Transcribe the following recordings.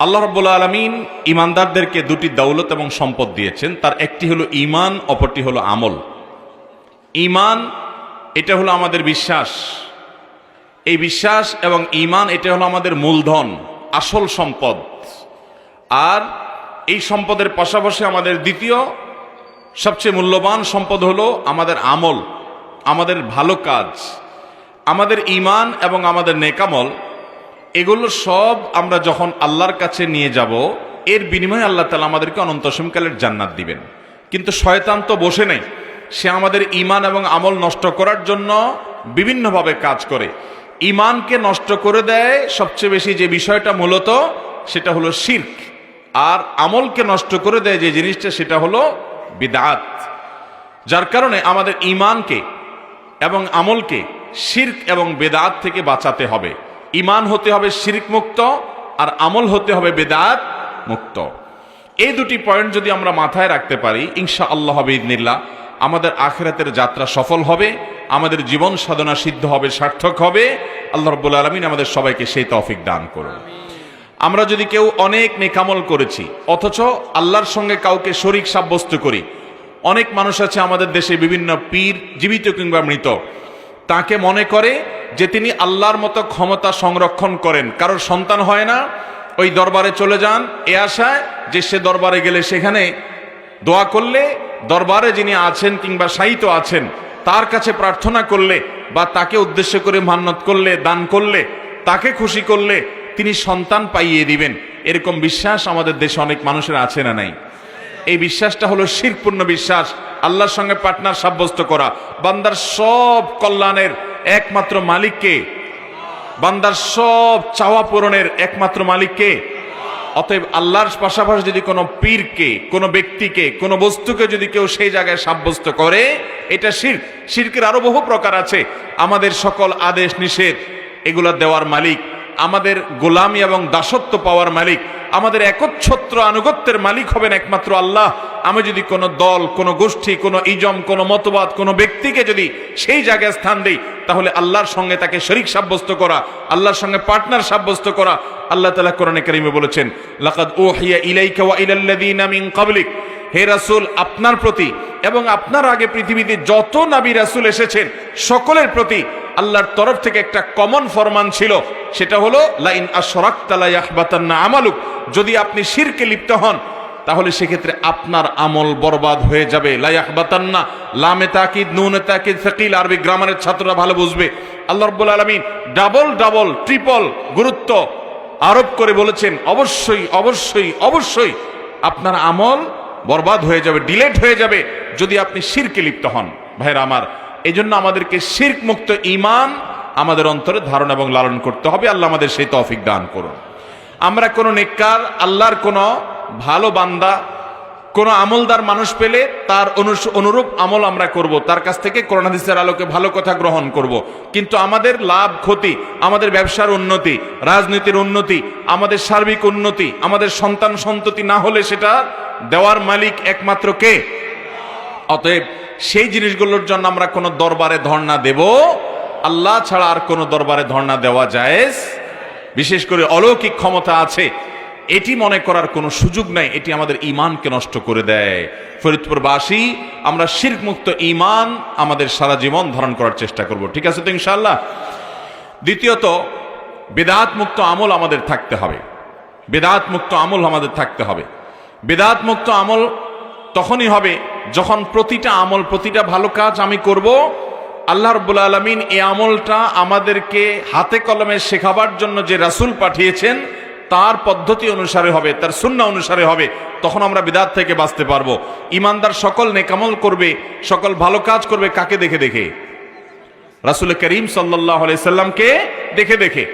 আল্লাহ রাব্বুল আলামিন ঈমানদারদেরকে দুটি দৌলত এবং সম্পদ দিয়েছেন। তার একটি হলো ঈমান, অপরটি হলো আমল। ঈমান এটা হলো আমাদের বিশ্বাস, এই বিশ্বাস এবং ঈমান এটা হলো আমাদের মূলধন, আসল সম্পদ। আর এই সম্পদের পাশাপাশি আমাদের দ্বিতীয় সবচেয়ে মূল্যবান সম্পদ হলো আমাদের আমল, আমাদের ভালো কাজ। আমাদের ঈমান এবং আমাদের নেকামল এগুলো সব আমরা যখন আল্লাহর কাছে নিয়ে যাব, এর বিনিময়ে আল্লাহ তাআলা আমাদেরকে অনন্ত সময়কালের জান্নাত দিবেন। কিন্তু শয়তান তো বসে নেই, সে আমাদের ঈমান এবং আমল নষ্ট করার জন্য বিভিন্নভাবে কাজ করে। ঈমানকে নষ্ট করে দেয় সবচেয়ে বেশি যে বিষয়টা মূলত, সেটা হলো শিরক। আর আমলকে নষ্ট করে দেয় যে জিনিসটা, সেটা হলো বিদআত। যার কারণে আমাদের ঈমানকে এবং আমলকে শিরক এবং বিদআত থেকে বাঁচাতে হবে। ঈমান হতে হবে শিরক মুক্ত, আর আমল হতে হবে বিদআত মুক্ত। এই দুটি পয়েন্ট যদি আমরা মাথায় রাখতে পারি, ইনশাআল্লাহ বিইذনিল্লাহ আমাদের আখিরাতের যাত্রা সফল হবে, আমাদের জীবন সাধনা সিদ্ধ হবে, সার্থক হবে। আল্লাহ রাব্বুল আলামিন আমাদের সবাইকে সেই তৌফিক দান করুন। আমরা যদি কেউ অনেক নেকামল করেছি অথচ আল্লাহর সঙ্গে কাউকে শরীক সাব্যস্ত করি, অনেক মানুষ আছে আমাদের দেশে, বিভিন্ন পীর, জীবিত কিংবা মৃত, তাকে মনে করে যে তিনি আল্লাহর মতো ক্ষমতা সংরক্ষণ করেন। কারোর সন্তান হয় না, ওই দরবারে চলে যান এ আশায় যে সে দরবারে গেলে সেখানে দোয়া করলে, দরবারে যিনি আছেন কিংবা শায়িত আছেন তার কাছে প্রার্থনা করলে বা তাকে উদ্দেশ্য করে মান্নত করলে, দান করলে, তাকে খুশি করলে তিনি সন্তান পাইয়ে দিবেন। এরকম বিশ্বাস আমাদের দেশে অনেক মানুষের আছে না নাই? এই বিশ্বাসটা হলো শিরকপূর্ণ বিশ্বাস, আল্লাহর সঙ্গে পার্টনার সাব্যস্ত করা। বান্দার সব কল্যাণের একমাত্র মালিককে, বান্দার সব চাওয়া পূরণের একমাত্র মালিককে। অতএব আল্লাহর পাশাপাশি যদি কোনো পীরকে, কোনো ব্যক্তিকে, কোনো বস্তুকে যদি কেউ সেই জায়গায় সাব্যস্ত করে, এটা শিরক। শিরকের আরো বহু প্রকার আছে। আমাদের সকল আদেশ নিষেধ এগুলো দেওয়ার মালিক, আমাদের গোলামি এবং দাসত্ব পাওয়ার মালিক, আমাদের একচ্ছত্র আনুগত্যের মালিক হবেন একমাত্র আল্লাহ। আমি যদি কোনো দল, কোনো গোষ্ঠী, কোনো ইজম, কোনো মতবাদ, কোনো ব্যক্তিকে যদি সেই জায়গায় স্থান দেই, তাহলে আল্লাহর সঙ্গে তাকে শরীক সাব্যস্ত করা, আল্লাহর সঙ্গে পার্টনার সাব্যস্ত করা। আল্লাহ তাআলা কোরআনে কারীমে বলেছেন, লাকাদ উহিয়া ইলাইকা ওয়া ইলাল্লাযীনা মিন ক্বাবলিক, হে রাসূল আপনার প্রতি এবং আপনার আগে পৃথিবীতে যত নবী রাসূল এসেছেন সকলের প্রতি আল্লাহর তরফ থেকে একটা কমন ফরমান ছিল, সেটা হলো লাইন আশরাকতা লা ইয়াহবাতান্না আমালুক, যদি আপনি শিরকে লিপ্ত হন তাহলে সেক্ষেত্রে আপনার আমল বরবাদ হয়ে যাবে। লা ইয়াহবাতান্না, লামে তাকিদ, নুনে তাকিদ, সাকিল, আরবি গ্রামারের ছাত্ররা ভালো বুঝবে। আল্লাহ রাব্বুল আলামিন ডাবল ডাবল ট্রিপল গুরুত্ব আরোপ করে বলেছেন, অবশ্যই অবশ্যই অবশ্যই আপনার আমল বরবাদ হয়ে যাবে, ডিলেট হয়ে যাবে যদি আপনি শিরকে লিপ্ত হন। ভাইরা আমার, এই জন্য আমাদেরকে শিরক মুক্ত ঈমান আমাদের অন্তরে ধারণা এবং লালন করতে হবে। আল্লাহ আমাদের সেই তৌফিক দান করুন। আমরা কোনো নেককার, আল্লাহর কোনো ভালো বান্দা, কোনো আমলদার মানুষ পেলে তার অনুরূপ আমল আমরা করব, তার কাছ থেকে কোরআন হাদিসের আলোকে ভালো কথা গ্রহণ করব। কিন্তু আমাদের লাভ ক্ষতি, আমাদের ব্যবসার উন্নতি, রাজনীতির উন্নতি, আমাদের সার্বিক উন্নতি, আমাদের সন্তান সন্ততি না হলে সেটা দেওয়ার মালিক একমাত্র কে? অতএব সেই জিনিসগুলোর জন্য আমরা কোনো দরবারে ধর্ণা দেব, আল্লাহ ছাড়া আর কোনো দরবারে ধর্ণা দেওয়া জায়েজ, বিশেষ করে অলৌকিক ক্ষমতা আছে এটি মনে করার কোনো সুযোগ নাই। এটি আমাদের ঈমানকে নষ্ট করে দেয়। ফরিদপুরবাসী আমরা শিরক মুক্ত ঈমান আমাদের সারা জীবন ধারণ করার চেষ্টা করব, ঠিক আছে তো ইনশাআল্লাহ? দ্বিতীয়ত, বিদআত মুক্ত আমল আমাদের থাকতে হবে। বিদআত মুক্ত আমল আমাদের থাকতে হবে। বিদআত মুক্ত আমল তখনই হবে যখন প্রতিটা আমল, প্রতিটা ভালো কাজ আমি করব, আল্লাহ রাব্বুল আলামিন এই আমলটা আমাদেরকে হাতে কলমে শেখাবার জন্য যে রাসূল পাঠিয়েছেন তার পদ্ধতি অনুসারে হবে, তার সুন্নাহ অনুসারে হবে। তখন আমরা বিদআত থেকে বাঁচতে পারবো। ঈমানদার সকল নেকামল করবে, সকল ভালো কাজ করবে কাকে দেখে দেখে? রাসূল করিম সাল্লাল্লাহু আলাইহি সাল্লামকে দেখে দেখে।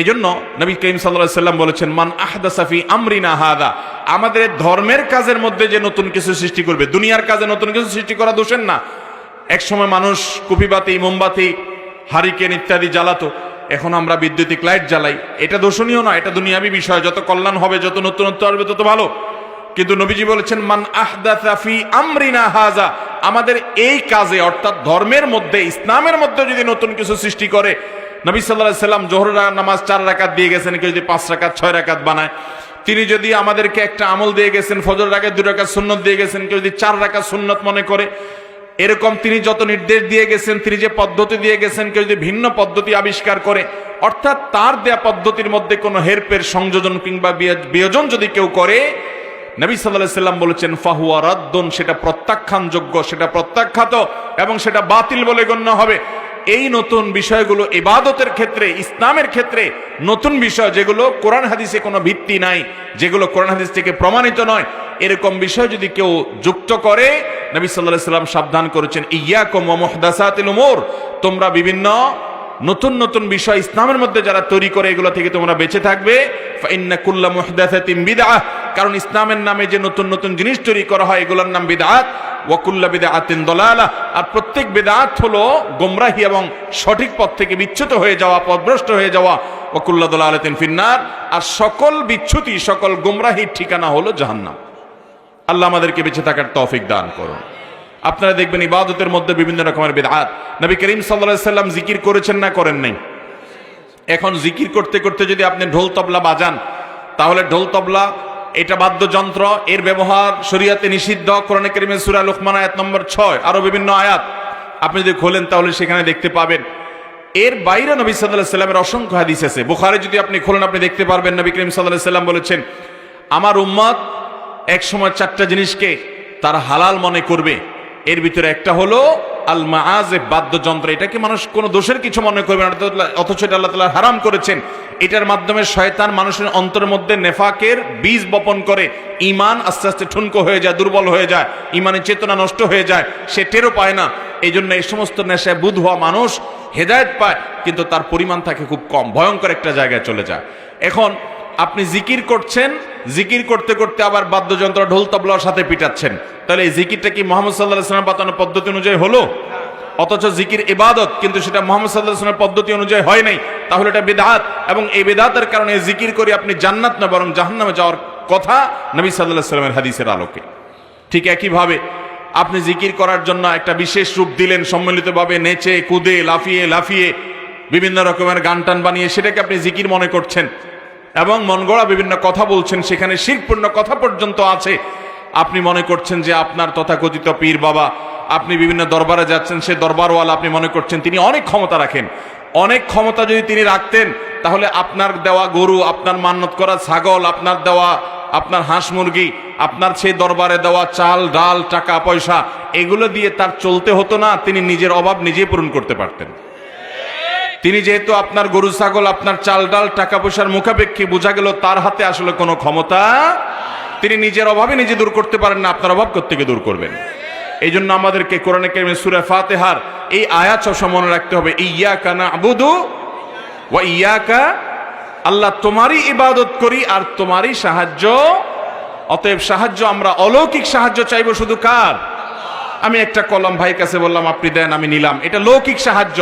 এই জন্য নবী করিম সাল্লাল্লাহু আলাইহি সাল্লাম বলেছেন, মান আহদাসা ফি আমরিনা হাদা, আমাদের ধর্মের কাজের মধ্যে যে নতুন কিছু সৃষ্টি করবে, দুনিয়ার কাজে নতুন কিছু সৃষ্টি করা দোষের না। একসময় মানুষ কুপিবাতি, মোমবাতি, হারিকেন ইত্যাদি জ্বালাতো, এখন আমরা বৈদ্যুতিক লাইট জ্বালাই। এটা দোষণীয় না, এটা দুনিয়াবি বিষয়। যত কল্যাণ হবে, যত নতুনত্ব আসবে তত ভালো। কিন্তু নবীজি বলেছেন, মান আহদাসা ফি আমরিনা হাযা, আমাদের এই কাজে অর্থাৎ ধর্মের মধ্যে, ইসলামের মধ্যে যদি নতুন কিছু সৃষ্টি করে। নবী সাল্লাল্লাহু আলাইহি সাল্লাম জোহরের নামাজ 4 রাকাত দিয়ে গেছেন, কেউ যদি 5 রাকাত 6 রাকাত বানায়, তিনি যদি আমাদেরকে একটা আমল দিয়ে গেছেন, ফজর আগে 2 রাকাত সুন্নত দিয়ে গেছেন, কেউ যদি 4 রাকাত সুন্নত মনে করে, এরকম তিনি যত নির্দেশ দিয়ে গেছেন, তিনি যে পদ্ধতি দিয়ে গেছেন, কেউ যদি ভিন্ন পদ্ধতি আবিষ্কার করে, অর্থাৎ তার দেয়া পদ্ধতির মধ্যে কোনো হেরফের, সংযোজন কিংবা বিয়োজন যদি কেউ করে, নবী সাল্লাল্লাহু আলাইহি সাল্লাম বলেছেন ফাহুয়া রাদ্দুন, সেটা প্রত্যাখ্যানযোগ্য, সেটা প্রত্যাখ্যাত এবং সেটা বাতিল বলে গণ্য হবে। এই নতুন বিষয়গুলো ইবাদতের ক্ষেত্রে, ইসলামের ক্ষেত্রে নতুন বিষয়, যেগুলো কোরআন হাদিসে কোনো ভিত্তি নাই, যেগুলো কোরআন হাদিস থেকে প্রমাণিত নয়, এরকম বিষয় যদি কেউ যুক্ত করে, নবী সাল্লাল্লাহু আলাইহি সাল্লাম সাবধান করেছেন, ইয়্যাকুম ওয়া মুহদাসাতিল উমুর, তোমরা বিভিন্ন নতুন নতুন বিষয় ইসলামের মধ্যে যারা তৈরি করে, এগুলো থেকে তোমরা বেঁচে থাকবে। ফা ইন্না কুল্লা মুহদাসাতিন বিদআহ, কারণ ইসলামের নামে যে নতুন নতুন জিনিস তৈরি করা হয়, এগুলোর নাম বিদআত। ওয়া কুল্লা বিদআতিন দালালাহ, আর প্রত্যেক বিদআত হলো গোমরাহি এবং সঠিক পথ থেকে বিচ্যুত হয়ে যাওয়া, পথভ্রষ্ট হয়ে যাওয়া। ওয়া কুল্লা দালালাতিন ফিন্নার, আর সকল বিচ্যুতি, সকল গোমরাহির ঠিকানা হলো জাহান্নাম। আল্লাহ আমাদেরকে বেঁচে থাকার তৌফিক দান করুন। আপনারা দেখবেন ইবাদতের মধ্যে বিভিন্ন রকমের বিদআত। নবী করিম সাল্লাল্লাহু আলাইহি সাল্লাম জিকির করেছেন না করেন নাই? এখন জিকির করতে করতে যদি আপনি ঢোল তবলা বাজান, তাহলে ঢোল তবলা এটা বাদ্যযন্ত্র, এর ব্যবহার শরীয়তে নিষিদ্ধ। কোরআনে কারীমের সূরা লুকমান আয়াত নম্বর 6, আরো বিভিন্ন আয়াত আপনি যদি খোলেন তাহলে সেখানে দেখতে পাবেন। এর বাইরে নবী সাল্লাল্লাহু আলাইহি সাল্লামের অসংখ্য হাদিস আছে। বুখারী যদি আপনি খোলেন, আপনি দেখতে পারবেন নবী করিম সাল্লাল্লাহু আলাইহি সাল্লাম বলেছেন, আমার উম্মত এক সময় 4টা জিনিসকে তারা হালাল মনে করবে, এর ভিতরে একটা হলো আল মাআজিফ, বাদ্যযন্ত্র। এটাকে মানুষ কোনো দোষের কিছু মনে করবে না, অথচ এটা আল্লাহ তাআলা হারাম করেছেন। এটার মাধ্যমে শয়তান মানুষের অন্তরের মধ্যে নেফাকের বীজ বপন করে, ঈমান আস্তে আস্তে ঠুনকো হয়ে যায়, দুর্বল হয়ে যায়, ঈমানের চেতনা নষ্ট হয়ে যায়, সে টেরও পায় না। এই জন্য এই সমস্ত নেশায় বুধ হওয়া মানুষ হেদায়েত পায়, কিন্তু তার পরিমাণ থাকে খুব কম, ভয়ঙ্কর একটা জায়গায় চলে যায়। এখন আপনি জিকির করছেন, জিকির করতে করতে আবার বাদ্যযন্ত্র ঢোল তবলার সাথে পিটাচ্ছেন, তাহলে এই জিকিরটা কি মুহাম্মদ সাল্লাল্লাহু আলাইহি ওয়াসাল্লাম বাতানো পদ্ধতি অনুযায়ী হলো? অথচ জিকির ইবাদত, কিন্তু সেটা মুহাম্মদ সাল্লাল্লাহু আলাইহি ওয়াসাল্লামের পদ্ধতি অনুযায়ী হয় নাই, তাহলে এটা বিদআত। এবং এই বিদআতের কারণে জিকির করে আপনি জান্নাত না বরং জাহান্নামে যাওয়ার কথা নবী সাল্লাল্লাহু আলাইহি ওয়াসাল্লামের হাদিসের আলোকে। ঠিক একইভাবে আপনি জিকির করার জন্য একটা বিশেষ রূপ দিলেন, সম্মিলিতভাবে নেচে কুদে লাফিয়ে লাফিয়ে বিভিন্ন রকমের গান টান বানিয়ে সেটাকে আপনি জিকির মনে করছেন এবং মন গড়া বিভিন্ন কথা বলছেন, সেখানে শিরকপূর্ণ কথা পর্যন্ত আছে। আপনি মনে করছেন যে আপনার তথাকথিত পীর বাবা, আপনি বিভিন্ন দরবারে যাচ্ছেন, সে দরবারওয়ালা, আপনি মনে করছেন তিনি অনেক ক্ষমতা রাখেন। অনেক ক্ষমতা যদি তিনি রাখতেন, তাহলে আপনার দেওয়া গরু, আপনার মান্নত করা ছাগল, আপনার দেওয়া আপনার হাঁস মুরগি, আপনার সেই দরবারে দেওয়া চাল ডাল টাকা পয়সা, এগুলো দিয়ে তার চলতে হতো না, তিনি নিজের অভাব নিজেই পূরণ করতে পারতেন। তিনি যেহেতু আপনার গরু ছাগল, আপনার চাল ডাল টাকা পয়সার মুখাপেক্ষী, বোঝা গেল তার হাতে আসলে কোনো ক্ষমতা, তিনি নিজের অভাবে নিজে দূর করতে পারেন না, আপনার অভাব কোত্থেকে দূর করবেন? এই জন্য আমাদেরকে কোরআনে কারীমের সূরা ফাতিহার এই আয়াত সব মনে রাখতে হবে, ইয়্যাকা না'বুদু ওয়া ইয়্যাকা, আল্লাহ তোমারই ইবাদত করি আর তোমারই সাহায্য। অতএব সাহায্য আমরা অলৌকিক সাহায্য চাইবো শুধু কার? আমি একটা কলম ভাইয়ের কাছে বললাম, আপনি দেন, আমি নিলাম, এটা লৌকিক সাহায্য,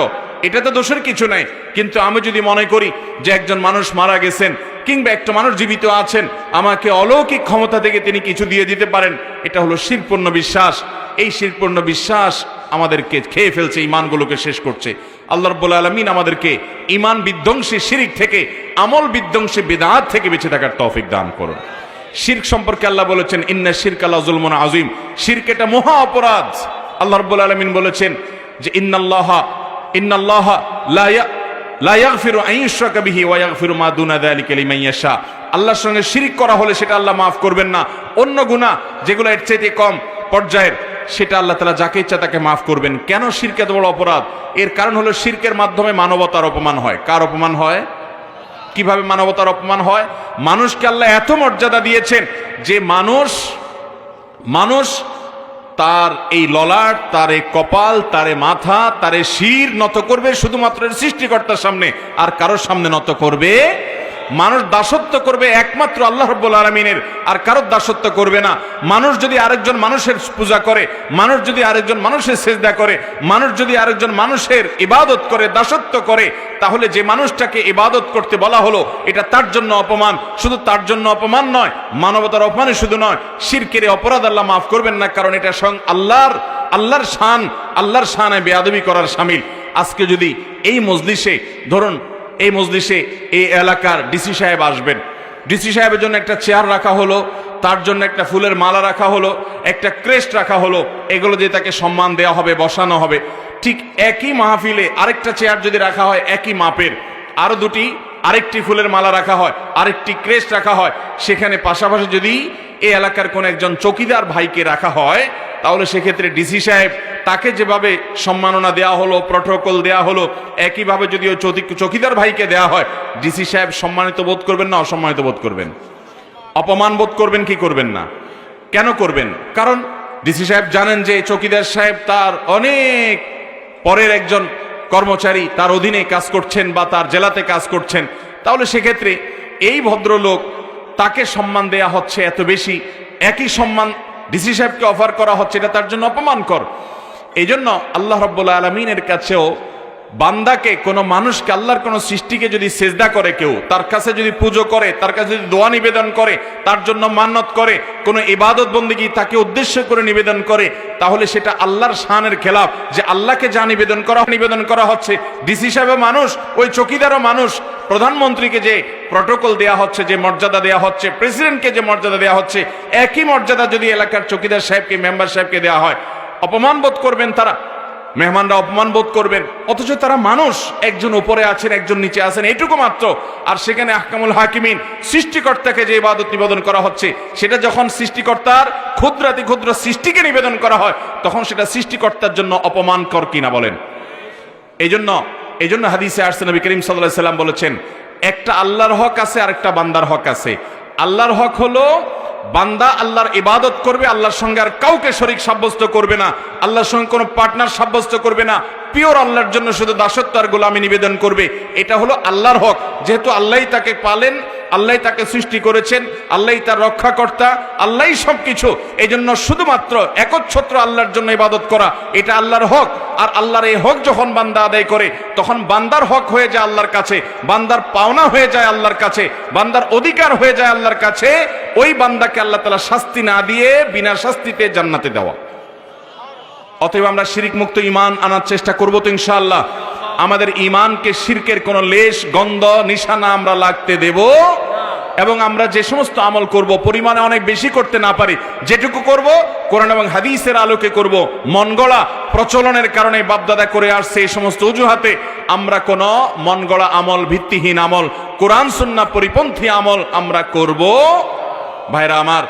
এটা তো দোষের কিছু নাই। কিন্তু আমি যদি মনে করি যে একজন মানুষ মারা গেছেন কিংবা একটা মানুষ জীবিত আছেন, আমাকে অলৌকিক ক্ষমতা থেকে তিনি কিছু দিয়ে দিতে পারেন, এটা হলো শিরকপূর্ণ বিশ্বাস। এই শিরকপূর্ণ বিশ্বাস আমাদেরকে খেয়ে ফেলছে, ঈমানগুলোকে শেষ করছে। আল্লাহ রাব্বুল আলামিন আমাদেরকে ঈমান বিধ্বংসী শিরক থেকে, আমল বিধ্বংসী বিদআত থেকে বেঁচে থাকার তৌফিক দান করুন। শিরক সম্পর্কে আল্লাহ বলেছেন, ইন্না শিরকা লাযুলমুন আযীম, শিরক এটা মহা অপরাধ। আল্লাহ রাব্বুল আলামিন বলেছেন যে ইন্নাল্লাহা লা ইয়াগফিরু আন ইউশরাকা বিহি ওয়া ইয়াগফিরু মা দুনা যালিকা লিমান ইয়াশা। আল্লাহর সঙ্গে শিরক করা হলে সেটা আল্লাহ মাফ করবেন না। অন্য গুনাহ যেগুলো এর চাইতে কম পর্যায়ের, সেটা আল্লাহ তাআলা যাকে ইচ্ছা তাকে মাফ করবেন। কেন শিরক এত বড় অপরাধ? এর কারণ হলো শিরকের মাধ্যমে মানবতার অপমান হয়। কার অপমান হয়? কিভাবে মানবতার অপমান হয়? মানুষকে আল্লাহ এত মর্যাদা দিয়েছেন যে মানুষ তার এই ললাট, তার এই কপাল, তার এই মাথা, তার এই শির নত করবে শুধুমাত্র সৃষ্টিকর্তার সামনে, আর কারোর সামনে নত করবে। মানুষ দাসত্ব করবে একমাত্র আল্লাহ রাব্বুল আলামিনের, আর কারোর দাসত্ব করবে না। মানুষ যদি আরেকজন মানুষের পূজা করে, মানুষ যদি আরেকজন মানুষের সেজদা করে, মানুষ যদি আরেকজন মানুষের ইবাদত করে, দাসত্ব করে, তাহলে যে মানুষটাকে ইবাদত করতে বলা হলো এটা তার জন্য অপমান। শুধু তার জন্য অপমান নয়, মানবতার অপমানই শুধু নয়, শিরকের অপরাধ আল্লাহ মাফ করবেন না, কারণ এটা স্বয়ং আল্লাহর শানে বেয়াদবি করার শামিল। আজকে যদি এই মজলিসে, ধরুন এই মজলিসে এই এলাকার ডিসি সাহেব আসবেন, ডিসি সাহেবের জন্য একটা চেয়ার রাখা হলো, তার জন্য একটা ফুলের মালা রাখা হলো, একটা ক্রেস্ট রাখা হলো, এগুলো দিয়ে তাকে সম্মান দেওয়া হবে, বসানো হবে। ঠিক একই মাহফিলে আরেকটা চেয়ার যদি রাখা হয় একই মাপের, আরো দুটি আরেকটি ফুলের মালা রাখা হয়, আরেকটি ক্রেস্ট রাখা হয়, সেখানে পাশাপাশি যদি এই এলাকার কোন একজন চৌকিদার ভাইকে রাখা হয়, তাহলে সেক্ষেত্রে ডিসি সাহেব তাকে যেভাবে সম্মাননা দেওয়া হলো, প্রটোকল দেওয়া হলো, একইভাবে যদি ওই চৌকিদার ভাইকে দেওয়া হয়, ডিসি সাহেব সম্মানিত বোধ করবেন না অসম্মানিত বোধ করবেন? অপমান বোধ করবেন কি করবেন না? কেন করবেন? কারণ ডিসি সাহেব জানেন যে চৌকিদার সাহেব তার অনেক পরের একজন কর্মচারী, তার অধীনে কাজ করছেন বা তার জেলাতে কাজ করছেন। তাহলে সেক্ষেত্রে এই ভদ্রলোক, তাকে সম্মান দেয়া হচ্ছে এত বেশি, একই সম্মান ডিসি সাহেবকে অফার করা হচ্ছে, এটা তার জন্য অপমানকর। এই জন্য আল্লাহ রাব্বুল আলামিনের কাছেও বান্দাকে, কোনো মানুষকে, আল্লাহর কোনো সৃষ্টিকে যদি সেজদা করে কেউ, তার কাছে যদি পুজো করে, তার কাছে যদি দোয়া নিবেদন করে, তার জন্য মান্নত করে, কোনো ইবাদত বন্দেগী তাকে উদ্দেশ্য করে নিবেদন করে, তাহলে সেটা আল্লাহর শানের খেলাফ। যে আল্লাহকে যা নিবেদন করা হচ্ছে, ডিসি সাহেবও মানুষ, ওই চৌকিদারও মানুষ, প্রধানমন্ত্রীকে যে প্রটোকল দেয়া হচ্ছে, যে মর্যাদা দেয়া হচ্ছে, প্রেসিডেন্টকে যে মর্যাদা দেয়া হচ্ছে, একই মর্যাদা যদি এলাকার চৌকিদার সাহেবকে, মেম্বার সাহেবকে দেওয়া হয়, অপমান বোধ করবেন তারা, মেহমানরা অপমান বোধ করবেন। অথচ তারা মানুষ, একজন উপরে আছেন একজন নিচে আছেন, এইটুকু মাত্র। আর সেখানে আহকামুল হাকিমিন, সৃষ্টিকর্তাকে যে ইবাদত নিবেদন করা হচ্ছে, সেটা যখন সৃষ্টিকর্তার ক্ষুদ্রাতি ক্ষুদ্র সৃষ্টিকে নিবেদন করা হয়, তখন সেটা সৃষ্টিকর্তার জন্য অপমানকর কিনা বলেন? এই জন্য হাদিসে আসছে, নবী করিম সাল্লাল্লাহু আলাইহি সাল্লাম বলেছেন, একটা আল্লাহর হক আছে আর একটা বান্দার হক আছে। আল্লাহর হক হলো বান্দা আল্লাহর ইবাদত করবে, আল্লাহর সঙ্গে আর কাউকে শরীক সাব্যস্ত করবে না, আল্লাহর সঙ্গে কোনো পার্টনার সাব্যস্ত করবে না, পিওর আল্লাহর জন্য শুধু দাসত্ব আর গোলামি নিবেদন করবে। এটা হলো আল্লাহর হক। যেহেতু আল্লাহই তাকে পালেন, আল্লাহই তাকে সৃষ্টি করেছেন, আল্লাহই তার রক্ষাকর্তা, আল্লাহই সবকিছু, এই জন্য শুধুমাত্র একচ্ছত্র আল্লাহর জন্য ইবাদত করা, এটা আল্লাহর হক। আর আল্লাহর এই হক যখন বান্দা আদায় করে, তখন বান্দার হক হয়ে যায় আল্লাহর কাছে, বান্দার পাওনা হয়ে যায় আল্লাহর কাছে, বান্দার অধিকার হয়ে যায় আল্লাহর কাছে। ওই বান্দাকে আল্লাহ তাআলা শাস্তি না দিয়ে বিনা শাস্তিতে জান্নাতে দেওয়া। অতএব আমরা শিরক মুক্ত ঈমান আনার চেষ্টা করব তো ইনশাআল্লাহ। আমাদের ঈমানকে শিরকের কোনো লেশ, গন্ধ, নিশানা আমরা লাগতে দেব। এবং আমরা যে সমস্ত আমল করব, পরিমাণে অনেক বেশি করতে না পারি, যেটুকু করব কোরআন এবং হাদিসের আলোকে করব। মন গড়া প্রচলনের কারণে বাপদাদা করে আসছে এই সমস্ত অজুহাতে আমরা কোনো মন গড়া আমল, ভিত্তিহীন আমল, কোরআন সুন্নাহ পরিপন্থী আমল আমরা করব। ভাইরা আমার,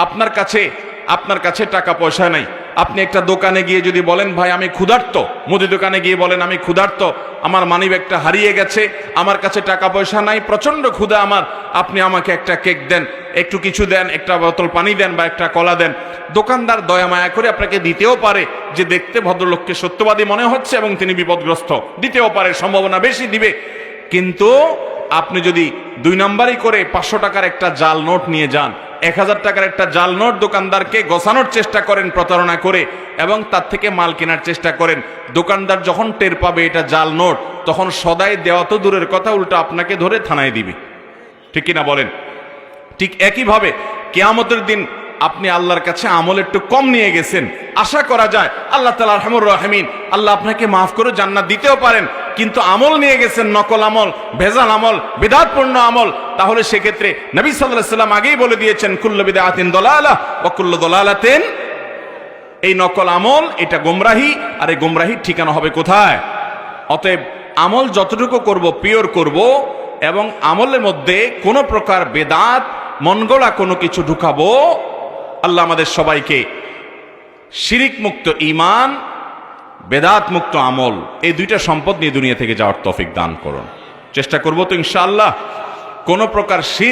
আপনার কাছে টাকা পয়সা নাই, আপনি একটা দোকানে গিয়ে যদি বলেন, ভাই আমি ক্ষুধার্ত, মুদি দোকানে গিয়ে বলেন আমি ক্ষুধার্ত, আমার মানিব্যাগটা হারিয়ে গেছে, আমার কাছে টাকা পয়সা নাই, প্রচন্ড ক্ষুধা আমার, আপনি আমাকে একটা কেক দেন, একটু কিছু দেন, একটা বোতল পানি দেন বা একটা কলা দেন। দোকানদার দয়া মায়া করে আপনাকে দিতেও পারে, যে দেখতে ভদ্রলোককে সত্যবাদী মনে হচ্ছে এবং তিনি বিপদগ্রস্ত, দিতেও পারে, সম্ভাবনা বেশি দিবে। কিন্তু আপনি যদি 2 নম্বরই করে 500 টাকার একটা জাল নোট নিয়ে যান, 1000 টাকার একটা জাল নোট দোকানদারকে গোছানোর চেষ্টা করেন প্রতারণা করে, এবং তার থেকে মাল কেনার চেষ্টা করেন, দোকানদার যখন টের পাবে এটা জাল নোট, তখন সদাই দেওয়া তো দূরের কথা, উল্টা আপনাকে ধরে থানায় দিবে। ঠিক কিনা বলেন? ঠিক একইভাবে কিয়ামতের দিন আপনি আল্লাহর কাছে আমল একটু কম নিয়ে গেছেন, আশা করা যায় আল্লাহ তাআলা আরহামুর রাহিমিন, আল্লাহ আপনাকে মাফ করে জান্নাত দিতেও পারেন। কিন্তু আমল নিয়ে গেছেন নকল আমল, ভেজাল আমল, বিদআতপূর্ণ আমল, তাহলে সেক্ষেত্রে নবী সাল্লাল্লাহু আলাইহি ওয়াসাল্লাম আগেই বলে দিয়েছেন, কুল্লু বিদআতিন দালালাহ ওয়া কুল্লু দালালাতিন, এই নকল আমল এটা গোমরাহি, আর এই গোমরাহির ঠিকানা হবে কোথায়? অতএব আমল যতটুকু করব পিওর করব, এবং আমলের মধ্যে কোনো প্রকার বেদাত, মনগড়া কোনো কিছু ঢুকাবো। আল্লাহ আমাদের সবাইকে শিরিক মুক্ত ঈমান, বেদাত মুক্ত আমল, এই দুইটা সম্পদ নিয়ে দুনিয়া থেকে যাওয়ার তৌফিক দান করুন। চেষ্টা করব তো ইনশাআল্লাহ। কোনো প্রকার শিরক